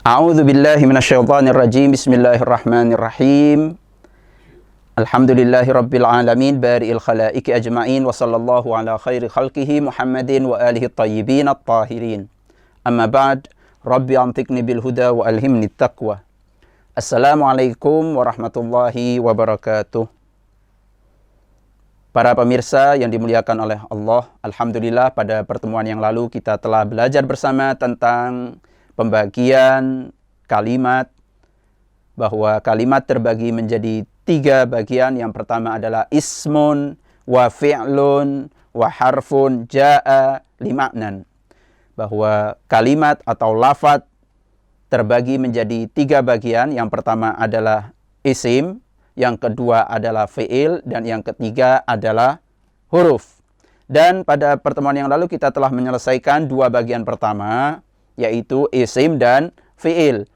A'udzu billahi minasyaitonir rajim. Bismillahirrahmanirrahim. Alhamdulillahi rabbil alamin bari'il khalaiqi ajma'in wa sallallahu ala khairi khalqihi Muhammadin wa alihi at-tayyibin at-tahirin. Amma ba'd, rabbi antiqni bil huda wa alhimni at-taqwa. Assalamualaikum warahmatullahi wabarakatuh. Para pemirsa yang dimuliakan oleh Allah, alhamdulillah pada pertemuan yang lalu kita telah belajar bersama tentang pembagian kalimat, bahwa kalimat terbagi menjadi 3 bagian. Yang pertama adalah ismun wa fi'lun wa harfun ja'a lima'nan, bahwa kalimat atau lafaz terbagi menjadi 3 bagian. Yang pertama adalah isim, yang kedua adalah fi'il, dan yang ketiga adalah huruf. Dan pada pertemuan yang lalu kita telah menyelesaikan 2 bagian pertama, yaitu isim dan fi'il.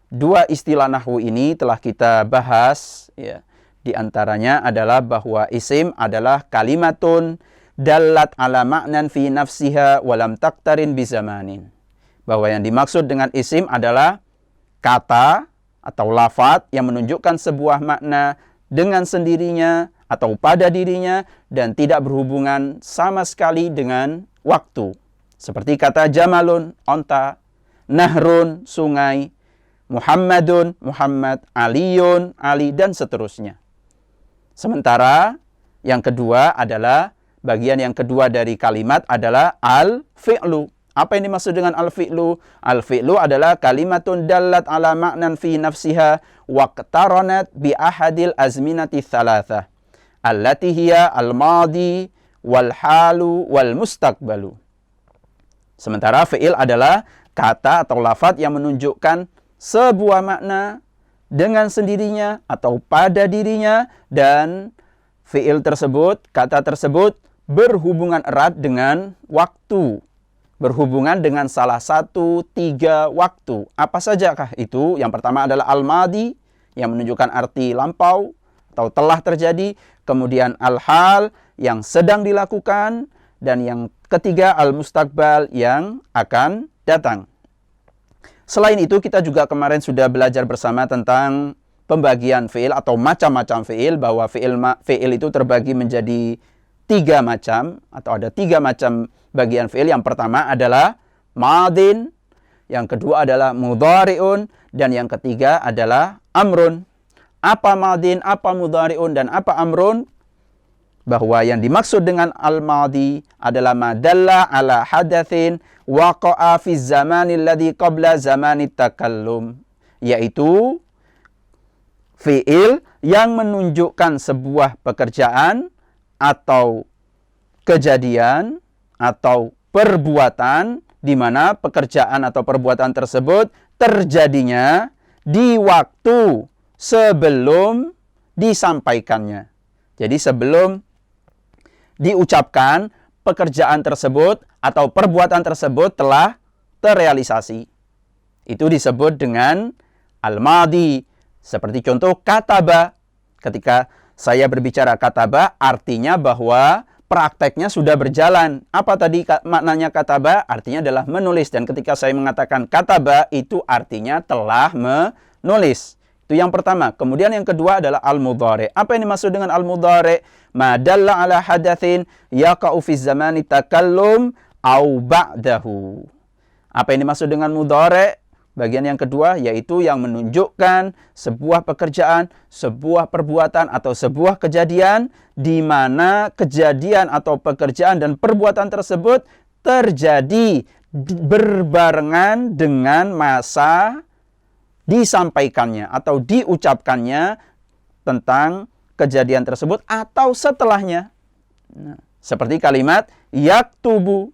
2 istilah nahwu ini telah kita bahas, ya. Di antaranya adalah bahwa isim adalah kalimatun dallat ala ma'nan fi nafsiha walam taktarin bizamanin. Bahwa yang dimaksud dengan isim adalah kata atau lafaz yang menunjukkan sebuah makna dengan sendirinya atau pada dirinya dan tidak berhubungan sama sekali dengan waktu. Seperti kata jamalun, onta, nahrun, sungai, Muhammadun, Muhammad, Aliyun, Ali, dan seterusnya. Sementara yang kedua adalah, bagian yang kedua dari kalimat adalah al-fi'lu. Apa yang dimaksud dengan al-fi'lu? Al-fi'lu adalah kalimatun dallat ala ma'nan fi nafsiha waqtaranat bi ahadil azminati thalatha allati hiya al-madi wal halu wal mustaqbalu. Sementara fi'il adalah kata atau lafaz yang menunjukkan sebuah makna dengan sendirinya atau pada dirinya, dan fi'il tersebut, kata tersebut berhubungan erat dengan waktu, berhubungan dengan salah satu 3 waktu. Apa sajakah itu? Yang pertama adalah al-madi, yang menunjukkan arti lampau atau telah terjadi. Kemudian al-hal, yang sedang dilakukan. Dan yang ketiga al-mustaqbal, yang akan datang. Selain itu kita juga kemarin sudah belajar bersama tentang pembagian fi'il atau macam-macam fi'il, bahwa fi'il itu terbagi menjadi 3 macam atau ada 3 macam bagian fi'il. Yang pertama adalah madin, yang kedua adalah mudhari'un, dan yang ketiga adalah amrun. Apa madin, apa mudhari'un, dan apa amrun? Bahwa yang dimaksud dengan al-madi adalah madalla ala hadatsin waqa'a fi zamanil ladzi qabla zamanit takallum, yaitu fi'il yang menunjukkan sebuah pekerjaan atau kejadian atau perbuatan di mana pekerjaan atau perbuatan tersebut terjadinya di waktu sebelum disampaikannya. Jadi sebelum diucapkan, pekerjaan tersebut atau perbuatan tersebut telah terrealisasi. Itu disebut dengan al-madi. Seperti contoh kataba. Ketika saya berbicara kataba, artinya bahwa prakteknya sudah berjalan. Apa tadi maknanya kataba? Artinya adalah menulis. Dan ketika saya mengatakan kataba, itu artinya telah menulis. Itu yang pertama. Kemudian yang kedua adalah al-mudhari. Apa yang dimaksud dengan al-mudhari? Ma dalla ala hadatsin yaqa'u fi zamani takallum au ba'dahu. Apa yang dimaksud dengan mudhari? Bagian yang kedua yaitu yang menunjukkan sebuah pekerjaan, sebuah perbuatan atau sebuah kejadian di mana kejadian atau pekerjaan dan perbuatan tersebut terjadi berbarengan dengan masa disampaikannya atau diucapkannya tentang kejadian tersebut atau setelahnya. Nah, seperti kalimat yaktubu.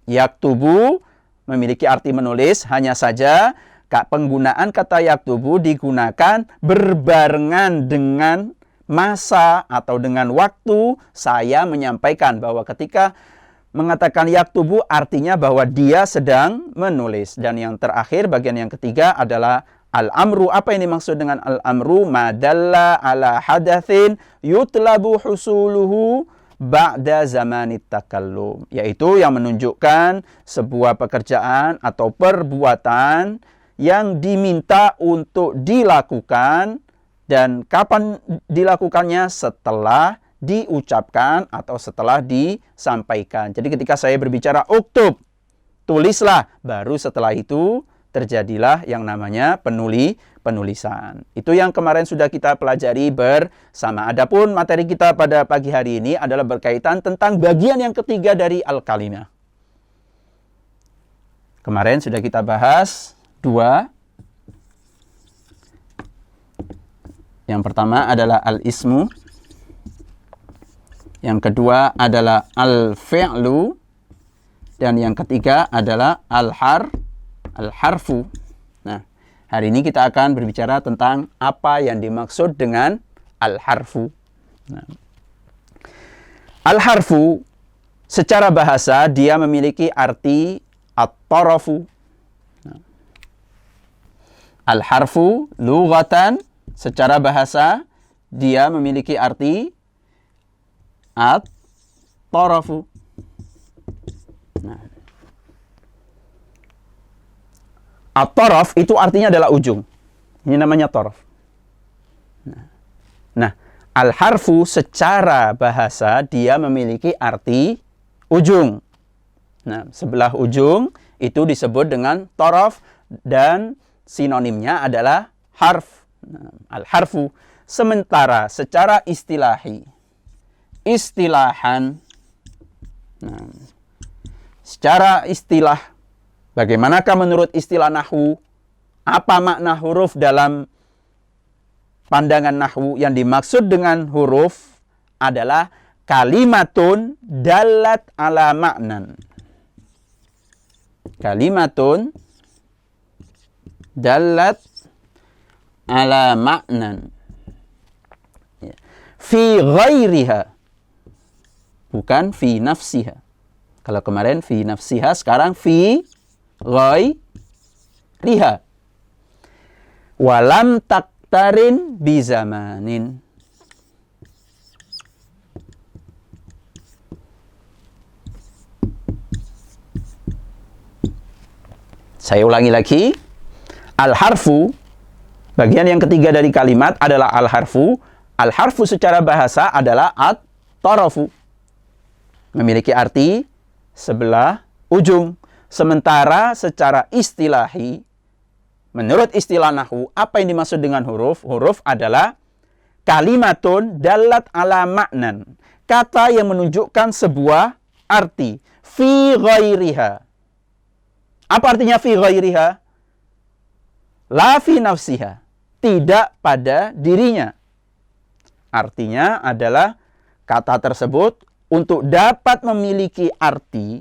Yaktubu memiliki arti menulis, hanya saja penggunaan kata yaktubu digunakan berbarengan dengan masa atau dengan waktu saya menyampaikan, bahwa ketika mengatakan yaktubu artinya bahwa dia sedang menulis. Dan yang terakhir, bagian yang ketiga adalah al-amru. Apa yang dimaksud dengan al-amru? Madalla ala hadatsin yutlabu husuluhu ba'da zamanit takallum, yaitu yang menunjukkan sebuah pekerjaan atau perbuatan yang diminta untuk dilakukan, dan kapan dilakukannya? Setelah diucapkan atau setelah disampaikan. Jadi ketika saya berbicara uktub, tulislah, baru setelah itu terjadilah yang namanya penulisan. Itu yang kemarin sudah kita pelajari bersama. Adapun materi kita pada pagi hari ini adalah berkaitan tentang bagian yang ketiga dari al-kalimah. Kemarin sudah kita bahas dua. Yang pertama adalah al-ismu. Yang kedua adalah al-fi'lu. Dan yang ketiga adalah al-harfu. Nah, hari ini kita akan berbicara tentang apa yang dimaksud dengan al-harfu. Nah, al-harfu secara bahasa dia memiliki arti at-tarafu. Nah, al-harfu lughatan secara bahasa dia memiliki arti at-tarafu. Nah, at-taraf itu artinya adalah ujung. Ini namanya taraf. Nah, al-harfu secara bahasa dia memiliki arti ujung. Nah, sebelah ujung itu disebut dengan taraf dan sinonimnya adalah harf. Nah, al-harfu. Sementara secara istilahan, nah, secara istilah, bagaimanakah menurut istilah nahwu? Apa makna huruf dalam pandangan nahwu? Yang dimaksud dengan huruf adalah kalimatun dalat ala maknan. Kalimatun dalat ala maknan. Fi ghairiha. Bukan fi nafsiha. Kalau kemarin fi nafsiha, sekarang fi ghairiha. Walam taktarin bizamanin. Saya ulangi lagi. Al-harfu, bagian yang ketiga dari kalimat adalah al-harfu. Al-harfu secara bahasa adalah at-tarafu. Memiliki arti sebelah ujung. Sementara secara istilahi, menurut istilah nahwu, apa yang dimaksud dengan huruf? Huruf adalah kalimatun dalat ala maknan. Kata yang menunjukkan sebuah arti. Fi ghairiha. Apa artinya fi ghairiha? La fi nafsiha. Tidak pada dirinya. Artinya adalah kata tersebut untuk dapat memiliki arti,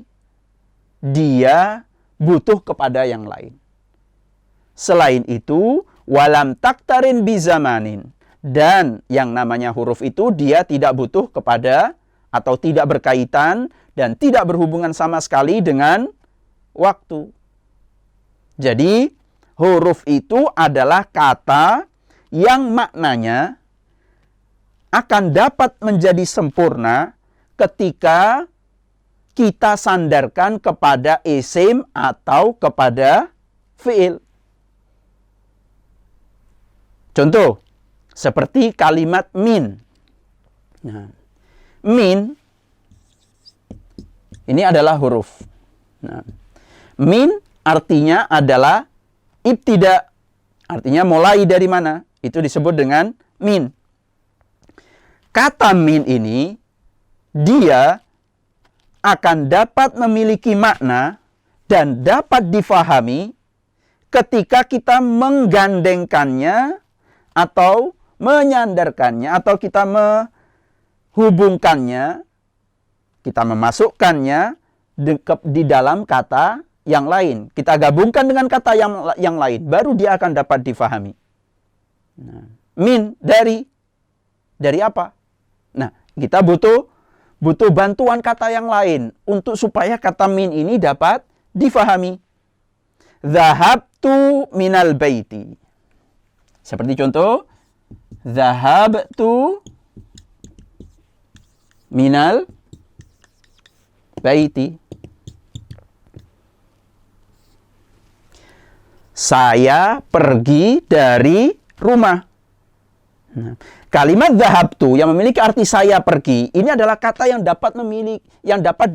dia butuh kepada yang lain. Selain itu, walam taktarin bizamanin. Dan yang namanya huruf itu dia tidak butuh kepada atau tidak berkaitan dan tidak berhubungan sama sekali dengan waktu. Jadi, huruf itu adalah kata yang maknanya akan dapat menjadi sempurna ketika kita sandarkan kepada isim atau kepada fi'il. Contoh, seperti kalimat min. Nah, min ini adalah huruf. Nah, min artinya adalah ibtida. Artinya mulai dari mana? Itu disebut dengan min. Kata min ini, dia akan dapat memiliki makna dan dapat difahami ketika kita menggandengkannya atau menyandarkannya atau kita menghubungkannya, kita memasukkannya di dalam kata yang lain. Kita gabungkan dengan kata yang lain, baru dia akan dapat difahami. Nah, min dari apa? Nah, kita butuh bantuan kata yang lain untuk supaya kata min ini dapat difahami. Dhahabtu minal baiti. Seperti contoh, dhahabtu minal baiti. saya pergi dari rumah. Nah, kalimat dhahabtu yang memiliki arti saya pergi, ini adalah kata yang dapat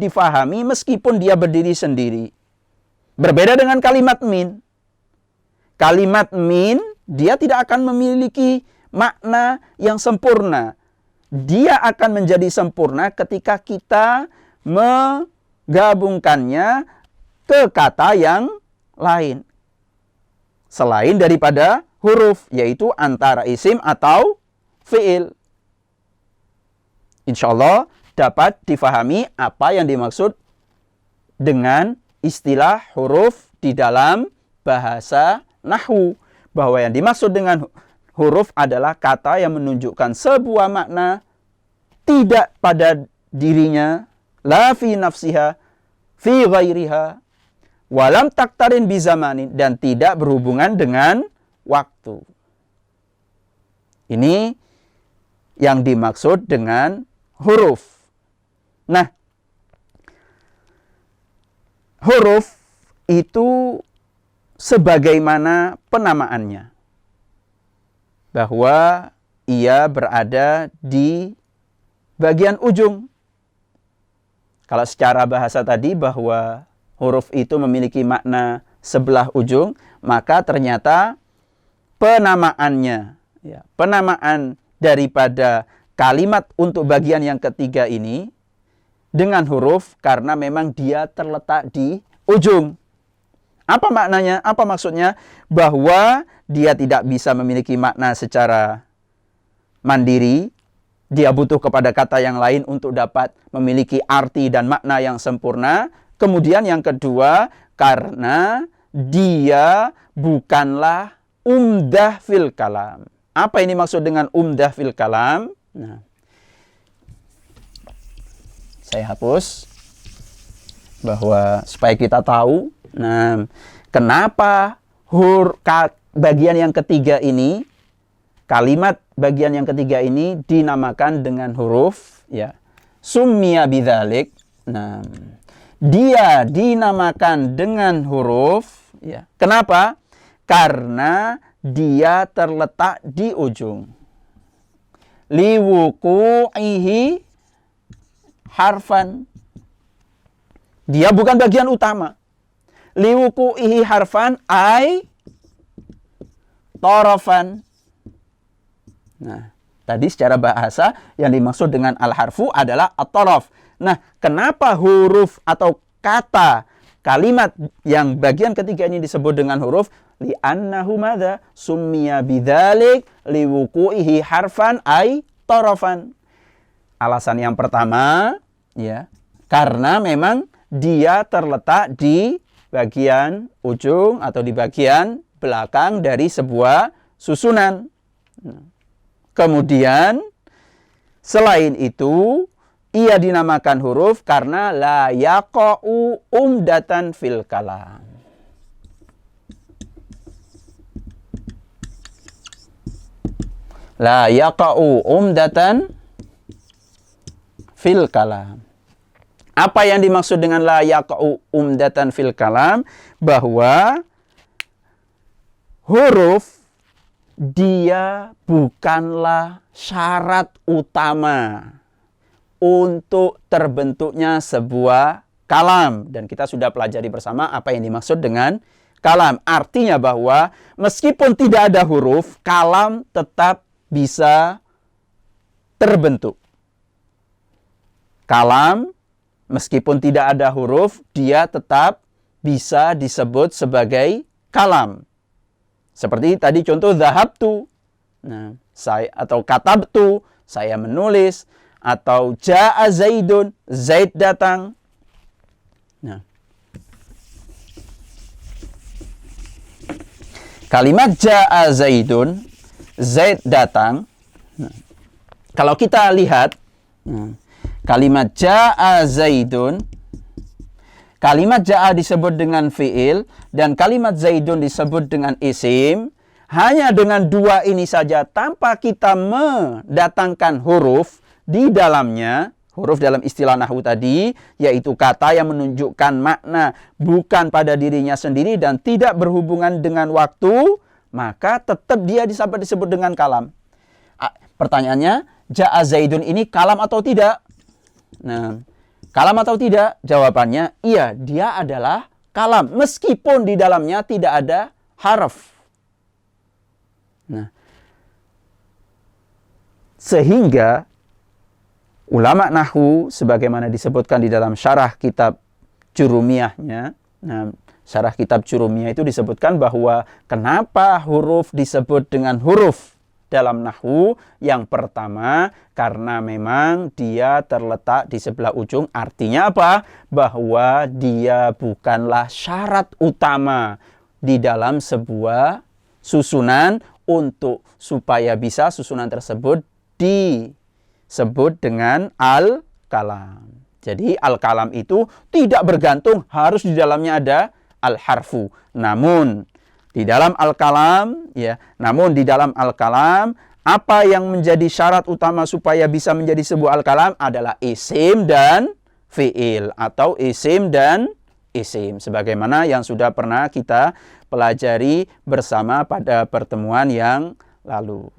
difahami meskipun dia berdiri sendiri. Berbeda dengan kalimat min. Kalimat min, dia tidak akan memiliki makna yang sempurna. Dia akan menjadi sempurna ketika kita menggabungkannya ke kata yang lain. Selain daripada huruf, yaitu antara isim atau fi'il. Insya Allah dapat difahami apa yang dimaksud dengan istilah huruf di dalam bahasa nahwu. Bahwa yang dimaksud dengan huruf adalah kata yang menunjukkan sebuah makna tidak pada dirinya, la fi nafsiha, fi ghairiha, walam taktarin bizamanin, dan tidak berhubungan dengan waktu. Ini yang dimaksud dengan huruf. Nah, huruf itu sebagaimana penamaannya, bahwa ia berada di bagian ujung. Kalau secara bahasa tadi bahwa huruf itu memiliki makna sebelah ujung, maka ternyata penamaannya, penamaan daripada kalimat untuk bagian yang ketiga ini dengan huruf karena memang dia terletak di ujung. Apa maknanya? Apa maksudnya? Bahwa dia tidak bisa memiliki makna secara mandiri. Dia butuh kepada kata yang lain untuk dapat memiliki arti dan makna yang sempurna. Kemudian yang kedua, karena dia bukanlah umdah fil kalam. Apa ini maksud dengan umdah fil kalam? Nah, saya hapus bahwa supaya kita tahu. Nah, kenapa bagian yang ketiga ini, kalimat bagian yang ketiga ini dinamakan dengan huruf, ya, summiya bidzalik. Nah, dia dinamakan dengan huruf, ya. Kenapa? Karena dia terletak di ujung. Liwuku'ihi harfan. Dia bukan bagian utama. Liwuku'ihi harfan ay tarafan. Nah, tadi secara bahasa yang dimaksud dengan al-harfu adalah at-taraf. Nah, kenapa huruf atau kata kalimat yang bagian ketiga ini disebut dengan huruf? Li'annahu madza summiya bidzalik liwuku'ihi harfan ay tarafan. Alasan yang pertama, ya, karena memang dia terletak di bagian ujung atau di bagian belakang dari sebuah susunan. Kemudian selain itu ia dinamakan huruf karena la yaqa'u umdatan fil kalam. La yaqa'u umdatan fil kalam. Apa yang dimaksud dengan la yaqa'u umdatan fil kalam? Bahwa huruf dia bukanlah syarat utama untuk terbentuknya sebuah kalam. Dan kita sudah pelajari bersama apa yang dimaksud dengan kalam. Artinya bahwa meskipun tidak ada huruf, kalam tetap bisa terbentuk. Kalam meskipun tidak ada huruf, dia tetap bisa disebut sebagai kalam. Seperti tadi contoh dhahabtu. Nah, atau katabtu, saya menulis, atau jaa zaidun, zaid datang. Nah, kalimat jaa zaidun, zaid datang. Nah, kalau kita lihat, kalimat jaa zaidun, kalimat jaa disebut dengan fi'il dan kalimat zaidun disebut dengan isim. Hanya dengan dua ini saja tanpa kita mendatangkan huruf di dalamnya, Huruf dalam istilah nahwu tadi yaitu kata yang menunjukkan makna bukan pada dirinya sendiri dan tidak berhubungan dengan waktu, maka tetap dia disebut dengan kalam. Pertanyaannya, ja'a Zaidun ini kalam atau tidak? Nah, kalam atau tidak? Jawabannya iya, dia adalah kalam meskipun di dalamnya tidak ada harf. Nah, sehingga ulama nahwu sebagaimana disebutkan di dalam syarah kitab Jurumiyahnya. Nah, syarah kitab Jurumiyah itu disebutkan bahwa kenapa huruf disebut dengan huruf dalam nahwu? Yang pertama, karena memang dia terletak di sebelah ujung. Artinya apa? Bahwa dia bukanlah syarat utama di dalam sebuah susunan untuk supaya bisa susunan tersebut disebut dengan al-kalam. Jadi al-kalam itu tidak bergantung harus di dalamnya ada al-harfu. Namun di dalam al-kalam apa yang menjadi syarat utama supaya bisa menjadi sebuah al-kalam adalah isim dan fi'il atau isim dan isim, sebagaimana yang sudah pernah kita pelajari bersama pada pertemuan yang lalu.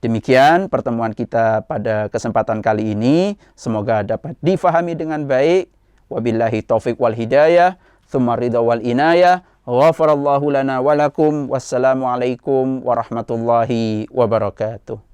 Demikian pertemuan kita pada kesempatan kali ini. Semoga dapat difahami dengan baik. Wabillahi taufiq wal hidayah. Tsumma ridha wal inayah. Ghafarallahu lana walakum. Wassalamualaikum warahmatullahi wabarakatuh.